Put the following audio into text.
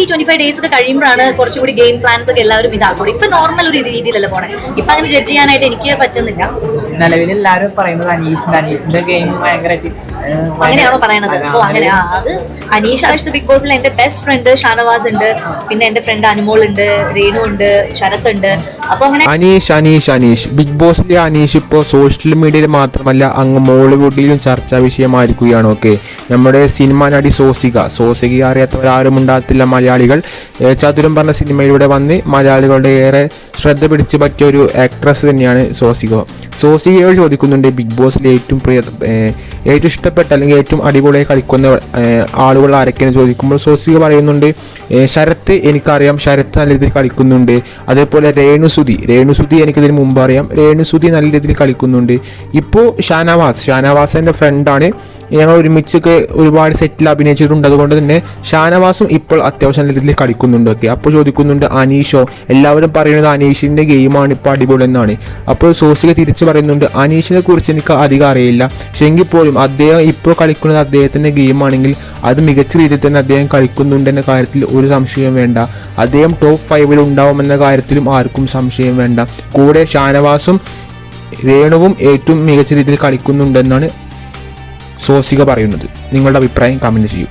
20-25 days ഒക്കെ കഴിയുമ്പോഴാണ് കുറച്ചുകൂടി ഗെയിം പ്ലാൻസ് ഒക്കെ എല്ലാവരും ഇതാക്കും. ഇപ്പൊ നോർമൽ ഒരു രീതിയിലല്ല പോണേ. ഇപ്പൊ അങ്ങനെ ജഡ്ജ് ചെയ്യാനായിട്ട് എനിക്ക് പറ്റുന്നില്ല. നിലവിൽ എല്ലാവരും പറയുന്നത് അനീഷിന്റെ ഗെയിം ഭയങ്കരമായിട്ട് അങ്ങനെയാണോ പറയണത്? ഓ അങ്ങനെ. അത് അനീഷ് ആഴ്ച ബിഗ് ബോസിൽ എന്റെ ബെസ്റ്റ് ഫ്രണ്ട് ഷാനവാസ് ഉണ്ട്, പിന്നെ എന്റെ ഫ്രണ്ട് അനുമോൾ ഉണ്ട്, രേണു ഉണ്ട്, ശരത് ഉണ്ട്. അപ്പൊ അങ്ങനെ അനീഷ് ബിഗ് ബോസിലെ അനീഷ് ഇപ്പോൾ സോഷ്യൽ മീഡിയയിൽ മാത്രമല്ല അങ്ങ് മോളിവുഡിലും ചർച്ചാ വിഷയമായിരിക്കുകയാണ്. ഓക്കെ, നമ്മുടെ സിനിമ നടി സോസിക അറിയാത്തവരാരും ഉണ്ടാകത്തില്ല. മലയാളികൾ ചതുരം പറഞ്ഞ സിനിമയിലൂടെ വന്ന് മലയാളികളുടെ ഏറെ ശ്രദ്ധ പിടിച്ചു പറ്റിയ ഒരു ആക്ട്രസ് തന്നെയാണ് സോസികയോട് ചോദിക്കുന്നുണ്ട് ബിഗ് ബോസിൽ ഏറ്റവും ഇഷ്ടപ്പെട്ട അല്ലെങ്കിൽ ഏറ്റവും അടിപൊളിയായി കളിക്കുന്ന ആളുകൾ ആരൊക്കെയെന്ന് ചോദിക്കുമ്പോൾ സോസിക പറയുന്നുണ്ട് ശരത്ത് എനിക്കറിയാം, ശരത്ത് നല്ല രീതിയിൽ കളിക്കുന്നുണ്ട്. അതേപോലെ രേണുസുതി എനിക്കിതിന് മുമ്പ് അറിയാം, രേണുസുതി നല്ല രീതിയിൽ കളിക്കുന്നുണ്ട്. ഇപ്പോൾ ഷാനവാസ് എൻ്റെ ഫ്രണ്ടാണ്, ഞങ്ങൾ ഒരുമിച്ചൊക്കെ ഒരുപാട് സെറ്റിൽ അഭിനയിച്ചിട്ടുണ്ട്. അതുകൊണ്ട് തന്നെ ഷാനവാസും ഇപ്പോൾ അത്യാവശ്യം നല്ല രീതിയിൽ കളിക്കുന്നുണ്ട്. ഒക്കെ അപ്പോൾ ചോദിക്കുന്നുണ്ട് അനീഷോ, എല്ലാവരും പറയുന്നത് അനീഷിൻ്റെ ഗെയിമാണ് ഇപ്പോൾ അടിപൊളി എന്നാണ്. അപ്പോൾ സോസിക തിരിച്ചു പറയുന്നുണ്ട് അനീഷിനെ കുറിച്ച് എനിക്ക് അധികം അറിയില്ല, പക്ഷെ എങ്കിൽ പോലും അദ്ദേഹം ഇപ്പോൾ കളിക്കുന്നത് അദ്ദേഹത്തിൻ്റെ ഗെയിമാണെങ്കിൽ അത് മികച്ച രീതിയിൽ തന്നെ അദ്ദേഹം കളിക്കുന്നുണ്ടെന്ന കാര്യത്തിൽ ഒരു സംശയവും വേണ്ട. അദ്ദേഹം ടോപ്പ് 5 ഉണ്ടാവുമെന്ന കാര്യത്തിലും ആർക്കും സംശയം വേണ്ട. കൂടെ ഷാനവാസും രേണുവും ഏറ്റവും മികച്ച രീതിയിൽ കളിക്കുന്നുണ്ടെന്നാണ് സോസിക പറയുന്നത്. നിങ്ങളുടെ അഭിപ്രായം കമൻറ്റ് ചെയ്യൂ.